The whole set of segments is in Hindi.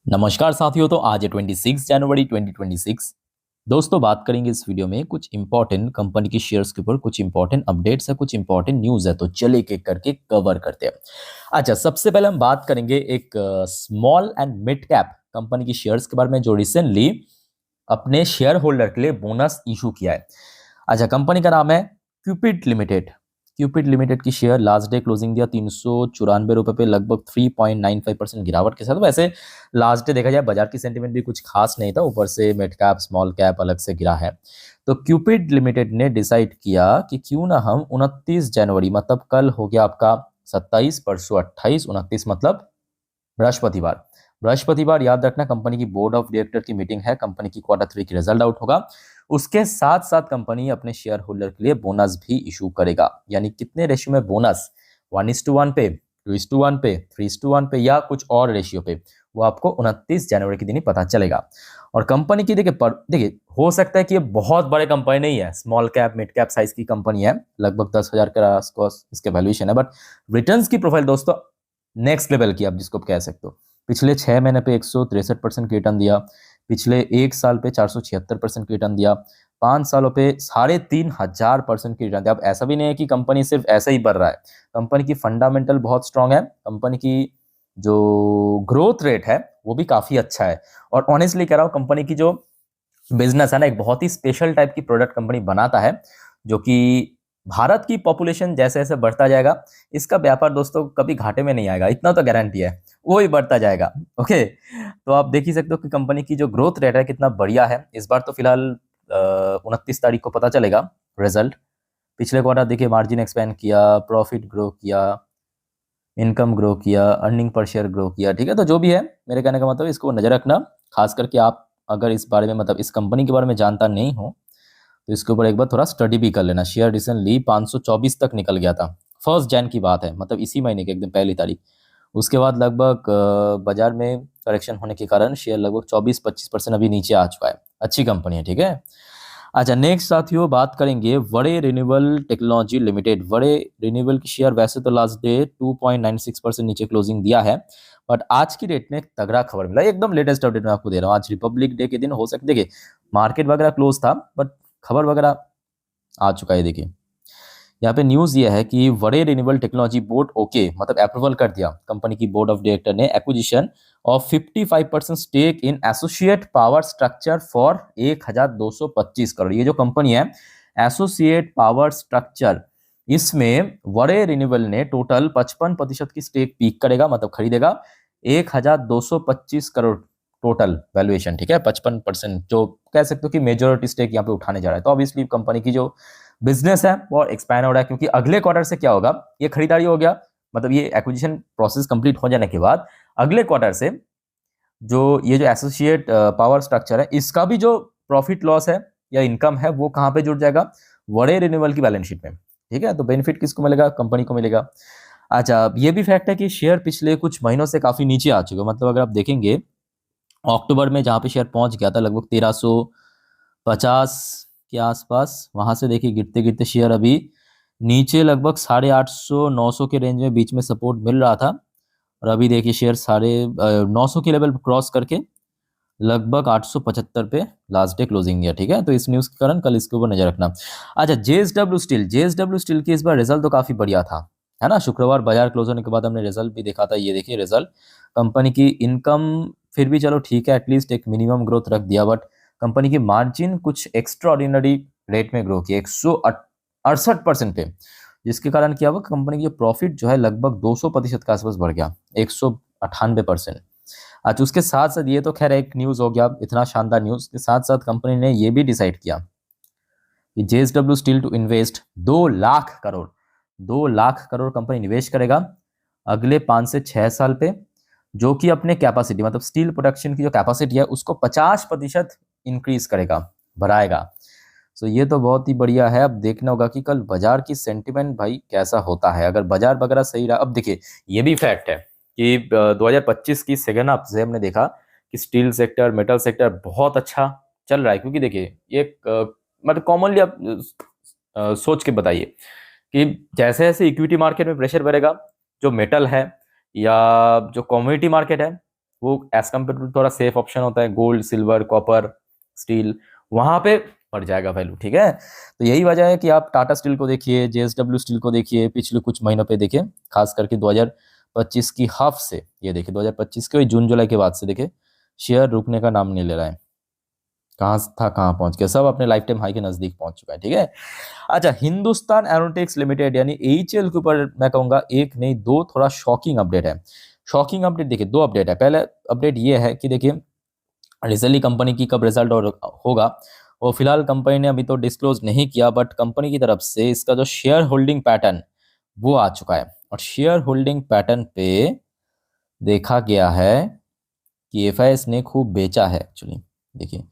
नमस्कार साथियों। तो आज है 26 जनवरी 2026। दोस्तों, बात करेंगे इस वीडियो में कुछ इंपॉर्टेंट कंपनी की शेयर्स के ऊपर, कुछ इंपॉर्टेंट अपडेट्स है, कुछ इंपॉर्टेंट न्यूज़ है। तो चलिए एक एक करके कवर करते हैं। अच्छा, सबसे पहले हम बात करेंगे एक small and mid cap company की शेयर्स के बारे में जो रिसेंटली अपने शेयर होल्डर के लिए बोनस इशू किया है। अच्छा, कंपनी का नाम है क्यूपिड लिमिटेड। क्यूपिड लिमिटेड की शेयर लास्ट डे क्लोजिंग दिया 394 रुपये पे, लगभग 3.95% गिरावट के साथ। वैसे लास्ट डे देखा जाए बाजार की सेंटीमेंट भी कुछ खास नहीं था, ऊपर से मिड कैप स्मॉल कैप अलग से गिरा है। तो क्यूपिड लिमिटेड ने डिसाइड किया कि क्यों ना हम 29 जनवरी, मतलब कल हो गया आपका 27, परसों 28, 29 मतलब बृहस्पतिवार। बृहस्पतिवार याद रखना, कंपनी की बोर्ड ऑफ डायरेक्टर की मीटिंग है, कंपनी की Q3 की रिजल्ट आउट होगा। उसके साथ साथ कंपनी अपने शेयर होल्डर के लिए बोनस भी इशू करेगा। यानी कितने रेशियो में बोनस, 1:1 पे, 2:1 पे, 3:1 पे या कुछ और रेशियो पे, वो आपको 29 जनवरी के दिन ही पता चलेगा। और कंपनी की देखिए हो सकता है कि ये बहुत बड़े कंपनी नहीं है, small cap mid cap size की कंपनी है, लगभग 10,000 के आसपास इसके वैल्यूएशन है, बट रिटर्न्स की प्रोफाइल दोस्तों नेक्स्ट लेवल की, आप जिसको कह सकते हो। पिछले 6 महीने पे 163% की रिटर्न दिया, पिछले 1 साल पे 476% की रिटर्न दिया, 5 सालों पे 3,500% की रिटर्न दिया। अब ऐसा भी नहीं है कि कंपनी सिर्फ ऐसा ही बढ़ रहा है, कंपनी की फंडामेंटल बहुत स्ट्रांग है, कंपनी की जो ग्रोथ रेट है वो भी काफी अच्छा है। और ऑनेस्टली कह रहा हूँ, कंपनी की जो बिजनेस है ना, एक बहुत ही स्पेशल टाइप की प्रोडक्ट कंपनी बनाता है, जो कि भारत की पॉपुलेशन जैसे जैसे बढ़ता जाएगा, इसका व्यापार दोस्तों कभी घाटे में नहीं आएगा, इतना तो गारंटी है, वो ही बढ़ता जाएगा। ओके, तो आप देख ही सकते हो कि कंपनी की जो ग्रोथ रेट है कितना बढ़िया है। इस बार तो फिलहाल 29 तारीख को पता चलेगा रिजल्ट। पिछले क्वार्टर देखिए मार्जिन एक्सपेंड किया, प्रॉफिट ग्रो किया, इनकम ग्रो किया, अर्निंग पर शेयर ग्रो किया। ठीक है, तो जो भी है, मेरे कहने का मतलब इसको नजर रखना। खास करके आप अगर इस बारे में, मतलब इस कंपनी के बारे में जानता नहीं हो, तो इसके ऊपर एक बार थोड़ा स्टडी भी कर लेना। शेयर रिसेंटली 524 तक निकल गया था, 1 जन की बात है, मतलब इसी महीने के एकदम पहली तारीख। उसके बाद लगभग बाजार में करेक्शन होने के कारण शेयर लगभग 24-25% अभी नीचे आ चुका है। अच्छी कंपनी है, ठीक है। अच्छा, नेक्स्ट साथियों बात करेंगे वड़े रिन्यूएबल टेक्नोलॉजी लिमिटेड। वड़े रिन्यूएबल की शेयर वैसे तो लास्ट डे 2.96% नीचे क्लोजिंग दिया है, बट आज की डेट में एक तगड़ा खबर मिला, एकदम लेटेस्ट अपडेट मैं आपको दे रहा हूँ। आज रिपब्लिक डे के दिन हो सकते, देखिए मार्केट वगैरह क्लोज था, बट खबर वगैरह आ चुका है। देखिए यहाँ पे न्यूज ये है कि Waaree renewable technology board okay, मतलब अप्रूवल कर दिया, कंपनी की बोर्ड ऑफ डायरेक्टर ने acquisition of 55% stake in associate power structure for 1,225 crore. ये जो कंपनी है एसोसिएट पावर स्ट्रक्चर, इसमें वड़े रिन्यूएबल ने टोटल 55% की स्टेक पीक करेगा, मतलब खरीदेगा 1,225 करोड़ टोटल वैल्यूएशन। ठीक है, 55% जो कह सकते हो कि मेजोरिटी स्टेक यहाँ पे उठाने जा रहा है। तो ऑब्वियसली कंपनी की जो बिजनेस है वो एक्सपैंड हो रहा है, क्योंकि अगले क्वार्टर से क्या होगा, ये खरीदारी हो गया, मतलब ये एक्विजिशन प्रोसेस कंप्लीट हो जाने के बाद अगले क्वार्टर से जो ये जो एसोसिएट पावर स्ट्रक्चर है, इसका भी जो प्रॉफिट लॉस है या इनकम है वो कहाँ पे जुड़ जाएगा, वड़े रिन्यूएबल की बैलेंस शीट में। ठीक है, तो बेनिफिट किसको मिलेगा, कंपनी को मिलेगा। अच्छा, ये भी फैक्ट है कि शेयर पिछले कुछ महीनों से काफी नीचे आ चुके हैं, मतलब अगर आप देखेंगे अक्टूबर में जहाँ पे शेयर पहुंच गया था लगभग 1350 के आसपास, वहां से देखिए गिरते गिरते शेयर अभी नीचे लगभग 850-900 के रेंज में बीच में सपोर्ट मिल रहा था, और अभी देखिए शेयर 950 के लेवल क्रॉस करके लगभग 875 पे लास्ट डे क्लोजिंग गया। ठीक है, तो इस न्यूज के कारण कल इसके ऊपर नजर रखना। अच्छा, जेएसडब्ल्यू स्टील की इस बार रिजल्ट तो काफी बढ़िया था, है ना। शुक्रवार बाजार क्लोज होने के बाद हमने रिजल्ट भी देखा था, ये देखिए रिजल्ट। कंपनी की इनकम फिर भी चलो ठीक है, एटलीस्ट एक मिनिमम ग्रोथ रख दिया, बट कंपनी की मार्जिन कुछ एक्स्ट्रा ऑर्डिनरी रेट में ग्रो किया 168% पे, जिसके कारण क्या हुआ, कंपनी की जो प्रॉफिट जो है लगभग 200% के आसपास बढ़ गया, 198%। अच्छा, उसके साथ साथ ये तो खैर एक न्यूज हो गया, इतना शानदार न्यूज के साथ साथ कंपनी ने ये भी डिसाइड किया कि JSW steel to invest 2 lakh crore, 2 lakh crore company निवेश करेगा अगले 5 से 6 साल पे, जो कि अपने कैपेसिटी, मतलब स्टील प्रोडक्शन की जो कैपेसिटी है उसको 50% इंक्रीज करेगा, बढ़ाएगा। सो ये तो बहुत ही बढ़िया है। अब देखना होगा कि कल बाजार की सेंटिमेंट भाई कैसा होता है। अगर बाजार वगैरह सही रहा, अब देखिए ये भी फैक्ट है कि 2025 की सेकेंड हाफ से हमने देखा कि स्टील सेक्टर, मेटल सेक्टर बहुत अच्छा चल रहा है, क्योंकि देखिए ये मतलब कॉमनली आप सोच के बताइए कि जैसे जैसे इक्विटी मार्केट में प्रेशर बढ़ेगा, जो मेटल है या जो कमोडिटी मार्केट है वो एज कम्पेयर टू थोड़ा सेफ ऑप्शन होता है, गोल्ड, सिल्वर, कॉपर, स्टील, वहां पे बढ़ जाएगा वैल्यू। ठीक है, तो यही वजह है कि आप टाटा स्टील को देखिए, जेएसडब्ल्यू स्टील को देखिए, पिछले कुछ महीनों पे देखिए, खास करके 2025 की हाफ से, ये देखिए 2025 के जून जुलाई के बाद से देखिए शेयर रुकने का नाम नहीं ले रहा है। कहाँ था कहाँ पहुंच गया, सब अपने लाइफ टाइम हाई के नजदीक पहुंच चुका है। ठीक है, अच्छा, हिंदुस्तान एरोनॉटिक्स लिमिटेड यानी एचएल के ऊपर मैं कहूंगा एक नहीं दो थोड़ा शॉकिंग अपडेट है। शॉकिंग अपडेट देखिए, दो अपडेट है। पहले अपडेट ये है कि देखिए रिसेंटली कंपनी की कब रिजल्ट होगा वो फिलहाल कंपनी ने अभी तो डिस्क्लोज नहीं किया, बट कंपनी की तरफ से इसका जो शेयर होल्डिंग पैटर्न वो आ चुका है। और शेयर होल्डिंग पैटर्न पे देखा गया है कि एफआईएस ने खूब बेचा है। एक्चुअली देखिए,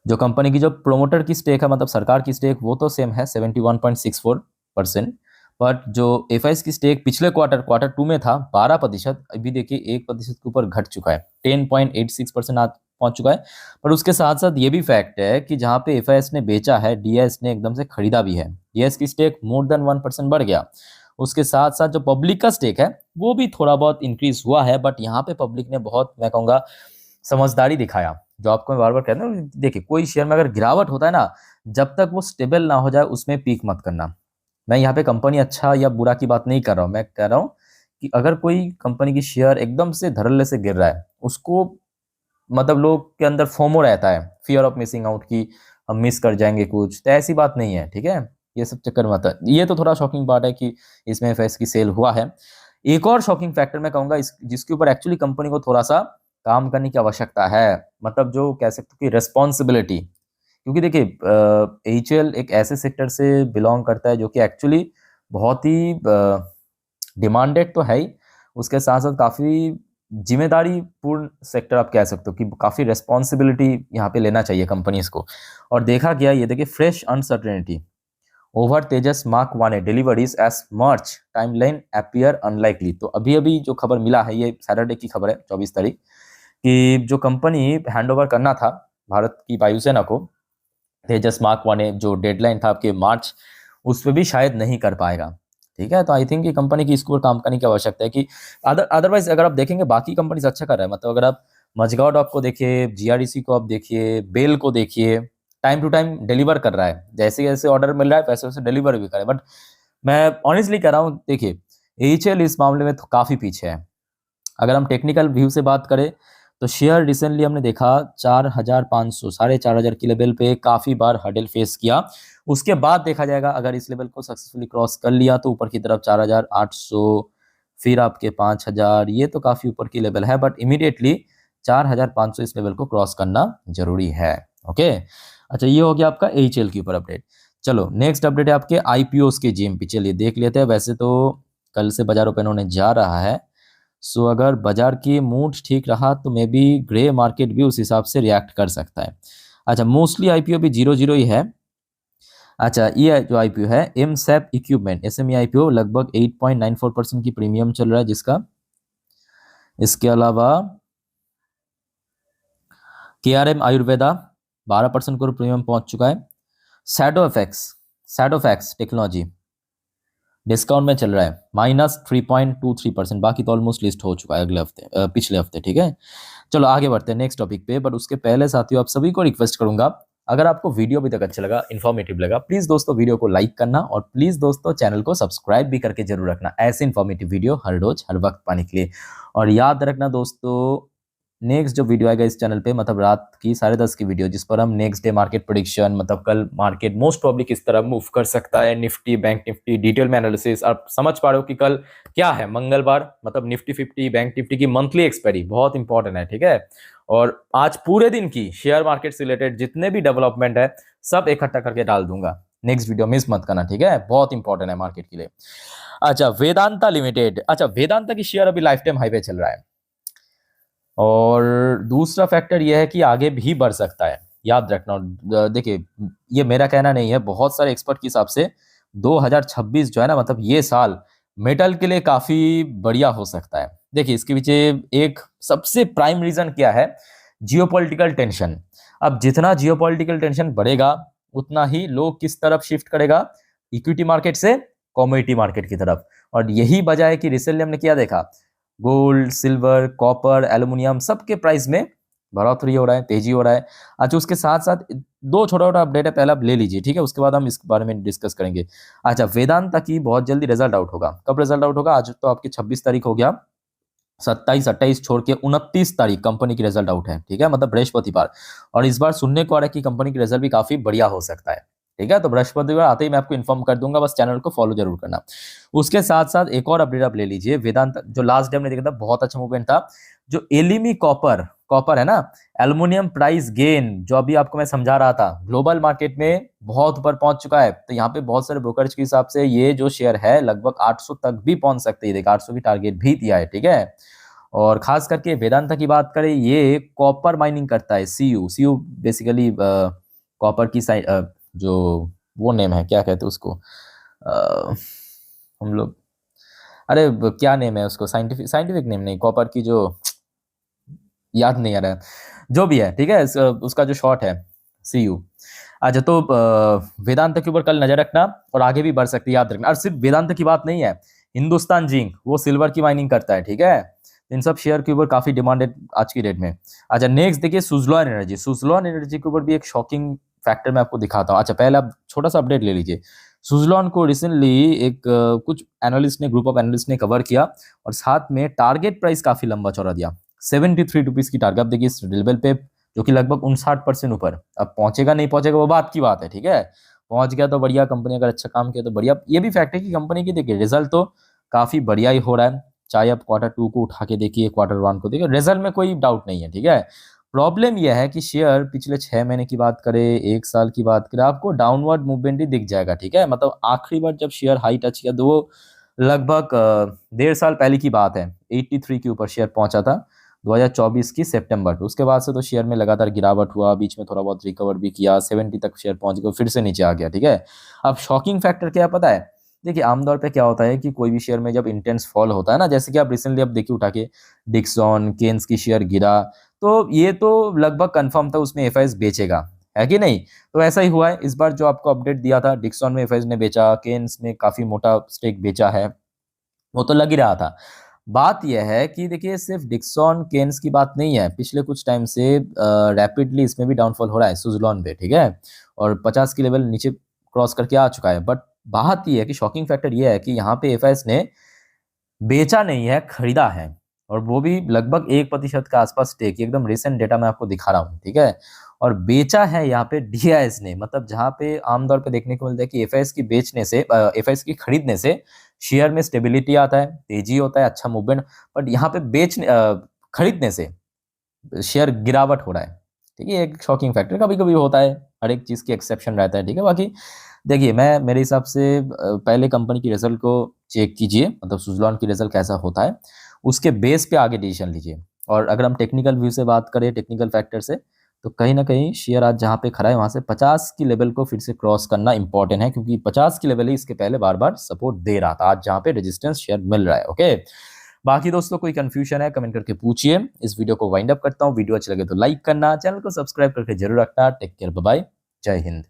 जो कंपनी की जो प्रोमोटर की स्टेक है, मतलब सरकार की स्टेक, वो तो सेम है 71.64%, बट जो एफआईएस की स्टेक पिछले क्वार्टर 2 में था 12%, अभी देखिए 1% के ऊपर घट चुका है, 10.86% पहुंच चुका है। पर उसके साथ साथ ये भी फैक्ट है कि जहां पे एफआईएस ने बेचा है, डीआईएस ने एकदम से खरीदा भी है। डीआईएस की स्टेक मोर देन 1% बढ़ गया। उसके साथ साथ जो पब्लिक का स्टेक है वो भी थोड़ा बहुत इंक्रीज हुआ है, बट यहाँ पे पब्लिक ने बहुत, मैं कहूँगा, समझदारी दिखाया। जो आपको मैं बार बार कहता हूँ, देखिए कोई शेयर में अगर गिरावट होता है ना, जब तक वो स्टेबल ना हो जाए उसमें पीक मत करना। मैं यहाँ पे कंपनी अच्छा या बुरा की बात नहीं कर रहा हूँ, मैं कह रहा हूँ कि अगर कोई कंपनी की शेयर एकदम से धड़ल्ले से गिर रहा है, उसको मतलब लोग के अंदर फोमो रहता है, फियर ऑफ मिसिंग आउट, की हम मिस कर जाएंगे कुछ, तो ऐसी बात नहीं है। ठीक है, ये सब चक्कर मत है। ये तो थोड़ा शॉकिंग पार्ट है कि इसमें एफएस की सेल हुआ है। एक और शॉकिंग फैक्टर मैं कहूंगा जिसके ऊपर एक्चुअली कंपनी को थोड़ा सा काम करने की आवश्यकता है, मतलब जो कह सकते हो कि रिस्पॉन्सिबिलिटी। क्योंकि देखिए एचएल एक ऐसे सेक्टर से बिलोंग करता है जो कि एक्चुअली बहुत ही डिमांडेड तो है ही, उसके साथ साथ काफ़ी जिम्मेदारी पूर्ण सेक्टर आप कह सकते हो कि काफ़ी रिस्पॉन्सिबिलिटी यहाँ पे लेना चाहिए कंपनीज को। और देखा गया, ये देखिए, fresh uncertainty over Tejas mark 1 deliveries as March timeline appear unlikely. तो अभी अभी जो खबर मिला है, ये सैटरडे की खबर है 24 तारीख, कि जो कंपनी हैंडओवर करना था भारत की वायुसेना को तेजस मार्क 1 जो डेडलाइन था आपके मार्च, उस पर भी शायद नहीं कर पाएगा। ठीक है, तो आई थिंक कि कंपनी की इसको काम करने की आवश्यकता है कि अदरवाइज अगर आप देखेंगे बाकी कंपनीज अच्छा कर रहा है, मतलब अगर आप मजगांव डॉक को देखिए, जीआरडीसी को आप देखिए, बेल को देखिए, टाइम टू टाइम डिलीवर कर रहा है, जैसे जैसे ऑर्डर मिल रहा है वैसे वैसे डिलीवर भी कर रहा है। बट मैं ऑनेस्टली कह रहा हूँ, देखिए एचएल इस मामले में तो काफ़ी पीछे है। अगर हम टेक्निकल व्यू से बात करें तो शेयर रिसेंटली हमने देखा 4,500 4,500 के लेवल पे काफ़ी बार हर्डल फेस किया। उसके बाद देखा जाएगा, अगर इस लेवल को सक्सेसफुली क्रॉस कर लिया तो ऊपर की तरफ 4,800, फिर आपके 5,000, ये तो काफ़ी ऊपर की लेवल है, बट इमीडिएटली 4,500 इस लेवल को क्रॉस करना जरूरी है। ओके, अच्छा, ये हो गया आपका एचएल के ऊपर अपडेट। चलो नेक्स्ट अपडेट है आपके आईपीओस के जीएमपी, चलिए देख लेते हैं। वैसे तो कल से बाजार ओपन होने जा रहा है, सो अगर बाजार की मूड ठीक रहा तो मे बी ग्रे मार्केट भी उस हिसाब से रिएक्ट कर सकता है। अच्छा, मोस्टली आईपीओ भी 0-0 ही है। अच्छा, ये जो आईपीओ है एमसेप इक्विपमेंट एसएमई आईपीओ लगभग 8.94% की प्रीमियम चल रहा है जिसका। इसके अलावा केआरएम आयुर्वेदा 12% को प्रीमियम पहुंच चुका है। सैडोफैक्स टेक्नोलॉजी डिस्काउंट में चल रहा है -3.23%, बाकी तो ऑलमोस्ट लिस्ट हो चुका है अगले हफ्ते, पिछले हफ्ते। ठीक है, चलो आगे बढ़ते हैं नेक्स्ट टॉपिक पे, बट उसके पहले साथियों आप सभी को रिक्वेस्ट करूंगा, अगर आपको वीडियो अभी तक अच्छा लगा, इन्फॉर्मेटिव लगा, प्लीज दोस्तों वीडियो को लाइक करना, और प्लीज दोस्तों चैनल को सब्सक्राइब भी करके जरूर रखना, ऐसे इन्फॉर्मेटिव वीडियो हर रोज हर वक्त पाने के लिए। और याद रखना दोस्तों, नेक्स्ट जो वीडियो आएगा इस चैनल पे, मतलब रात की 10:30 की वीडियो, जिस पर हम नेक्स्ट डे मार्केट प्रेडिक्शन, मतलब कल मार्केट मोस्ट प्रोबेबली किस तरह मूव कर सकता है, निफ्टी बैंक निफ्टी डिटेल में एनालिसिस। आप समझ पा रहे हो कि कल क्या है, मंगलवार, मतलब निफ्टी 50 बैंक निफ्टी की मंथली एक्सपायरी बहुत इंपॉर्टेंट है। ठीक है, और आज पूरे दिन की शेयर मार्केट से रिलेटेड जितने भी डेवलपमेंट है सब इकट्ठा करके डाल दूंगा, नेक्स्ट वीडियो मिस मत करना। ठीक है, बहुत इंपॉर्टेंट है मार्केट के लिए। अच्छा, वेदांता लिमिटेड, अच्छा वेदांता की शेयर अभी लाइफ टाइम हाई पे चल रहा है, और दूसरा फैक्टर यह है कि आगे भी बढ़ सकता है। याद रखना, देखिए ये मेरा कहना नहीं है, बहुत सारे एक्सपर्ट के हिसाब से 2026 जो है ना, मतलब ये साल मेटल के लिए काफी बढ़िया हो सकता है। देखिए इसके पीछे एक सबसे प्राइम रीजन क्या है, जियोपॉलिटिकल टेंशन। अब जितना जियोपॉलिटिकल टेंशन बढ़ेगा उतना ही लोग किस तरफ शिफ्ट करेगा, इक्विटी मार्केट से कमोडिटी मार्केट की तरफ। और यही वजह है कि रिसेंटली हमने क्या देखा, गोल्ड, सिल्वर, कॉपर, एल्युमिनियम सबके प्राइस में बढ़ोतरी हो रहा है, तेजी हो रहा है। अच्छा, उसके साथ साथ दो छोटा छोटा अपडेट है, पहला आप ले लीजिए, ठीक है, उसके बाद हम इस बारे में डिस्कस करेंगे। अच्छा, वेदांता की बहुत जल्दी रिजल्ट आउट होगा। कब रिजल्ट आउट होगा? आज तो आपकी 26 तारीख हो गया, 27 28 छोड़ के 29 तारीख कंपनी की रिजल्ट आउट है, ठीक है, मतलब बृहस्पतिवार। और इस बार सुनने को आ रहा है कि कंपनी की रिजल्ट भी काफी बढ़िया हो सकता है, ठीक है। तो बृहस्पतिवार आते ही मैं आपको इन्फॉर्म कर दूंगा, बस चैनल को फॉलो जरूर करना। उसके साथ साथ एक और अपडेट आप ले लीजिए, वेदांत जो लास्ट डे हमने देखा था, बहुत अच्छा मूवमेंट था। जो एलिमी कॉपर कॉपर है ना, एल्युमिनियम प्राइस गेन, जो अभी आपको मैं समझा रहा था, ग्लोबल मार्केट में बहुत ऊपर पहुंच चुका है। तो यहाँ पे बहुत सारे ब्रोकर्स के हिसाब से ये जो शेयर है लगभग 800 तक भी पहुंच सकते हैं। देखिए 800 की टारगेट भी दिया है, ठीक है। और खास करके वेदांता की बात करें, ये कॉपर माइनिंग करता है, सीयू बेसिकली कॉपर की जो वो नेम है, क्या कहते हैं उसको, हम लोग, अरे क्या नेम है उसको, साइंटिफिक साइंटिफिक नेम नहीं, कॉपर की जो, याद नहीं आ रहा है, जो भी है, ठीक है, उसका जो शॉर्ट है सीयू। अच्छा, तो वेदांत के ऊपर कल नजर रखना और आगे भी बढ़ सकती है, याद रखना। और सिर्फ वेदांत की बात नहीं है, हिंदुस्तान जिंक वो सिल्वर की माइनिंग करता है, ठीक है। इन सब शेयर के ऊपर काफी डिमांडेड आज की डेट में। अच्छा, नेक्स्ट देखिए सुजलॉन एनर्जी। सुजलॉन एनर्जी के ऊपर भी एक शॉकिंग फैक्टर मैं आपको दिखाता हूँ। अच्छा, पहले आप छोटा सा अपडेट ले लीजिए। सुजलॉन को रिसेंटली एक कुछ एनालिस्ट ने, ग्रुप ऑफ एनालिस्ट ने कवर किया और साथ में टारगेट प्राइस काफी लंबा चौड़ा दिया, 73 रुपीज की टारगेट। अब देखिए इस लेवल पे, जो कि लगभग 59% ऊपर। अब पहुंचेगा नहीं पहुंचेगा वो बात की बात है, ठीक है। पहुंच गया तो बढ़िया, कंपनी अगर अच्छा काम किया तो बढ़िया। ये भी फैक्ट है कि कंपनी की देखिए रिजल्ट तो काफी बढ़िया ही हो रहा है, चाहे आप Q2 को उठा के देखिए, Q1 को देखिए, रिजल्ट में कोई डाउट नहीं है, ठीक है। प्रॉब्लम यह है कि शेयर पिछले 6 महीने की बात करें, एक साल की बात करें, आपको डाउनवर्ड मूवमेंट ही दिख जाएगा, ठीक है। मतलब आखिरी बार जब शेयर हाई टच किया तो वो लगभग 1.5 साल पहले की बात है, 83 के ऊपर शेयर पहुंचा था 2024 की सितंबर पे। उसके बाद से तो शेयर में लगातार गिरावट हुआ, बीच में थोड़ा बहुत रिकवर भी किया, 70 तक शेयर पहुंच गया, फिर से नीचे आ गया, ठीक है। अब शॉकिंग फैक्टर क्या पता है? देखिए आमतौर पे क्या होता है कि कोई भी शेयर में जब इंटेंस फॉल होता है ना, जैसे कि आप रिसेंटली अब देखिए उठा के डिक्सॉन केन्स की शेयर गिरा, तो ये तो लगभग कंफर्म था उसमें एफआईएस बेचेगा, है कि नहीं। तो ऐसा ही हुआ है इस बार, जो आपको अपडेट दिया था, डिक्सॉन में एफआईएस ने बेचा, केन्स में काफी मोटा स्टेक बेचा है, वो तो लग ही रहा था। बात यह है कि देखिए सिर्फ डिक्सॉन केन्स की बात नहीं है, पिछले कुछ टाइम से रैपिडली इसमें भी डाउनफॉल हो रहा है सुजलॉन पे, ठीक है। और 50 की लेवल नीचे क्रॉस करके आ चुका है। बट बात यह है कि शॉकिंग फैक्टर यह है कि यहाँ पे एफआईएस ने बेचा नहीं है, खरीदा है, और वो भी लगभग 1% के आसपास स्टेक। एकदम रिसेंट डेटा मैं आपको दिखा रहा हूँ, ठीक है। और बेचा है यहाँ पे डीआईएस ने, मतलब जहाँ पे आमतौर पे देखने को मिलता है कि एफआईएस की बेचने से, एफआईएस की खरीदने से शेयर में स्टेबिलिटी आता है, तेजी होता है, अच्छा मूवमेंट। बट यहाँ पे खरीदने से शेयर गिरावट हो रहा है, ठीक है। एक शॉकिंग फैक्टर कभी कभी होता है, हर एक चीज़ की एक्सेप्शन रहता है, ठीक है। बाकी देखिए मैं, मेरे हिसाब से पहले कंपनी की रिजल्ट को चेक कीजिए, मतलब सुजलॉन की रिजल्ट कैसा होता है, उसके बेस पे आगे डिसीजन लीजिए। और अगर हम टेक्निकल व्यू से बात करें, टेक्निकल फैक्टर से, तो कहीं ना कहीं शेयर आज जहाँ पे खड़ा है वहाँ से 50 की लेवल को फिर से क्रॉस करना इंपॉर्टेंट है, क्योंकि 50 की लेवल ही इसके पहले बार बार सपोर्ट दे रहा था, आज जहाँ पे रेजिस्टेंस शेयर मिल रहा है, ओके। बाकी दोस्तों कोई कंफ्यूजन है कमेंट करके पूछिए। इस वीडियो को वाइंड अप करता हूँ, वीडियो अच्छी लगे तो लाइक करना, चैनल को सब्सक्राइब करके जरूर रखना। टेक केयर, बाय बाय, जय हिंद।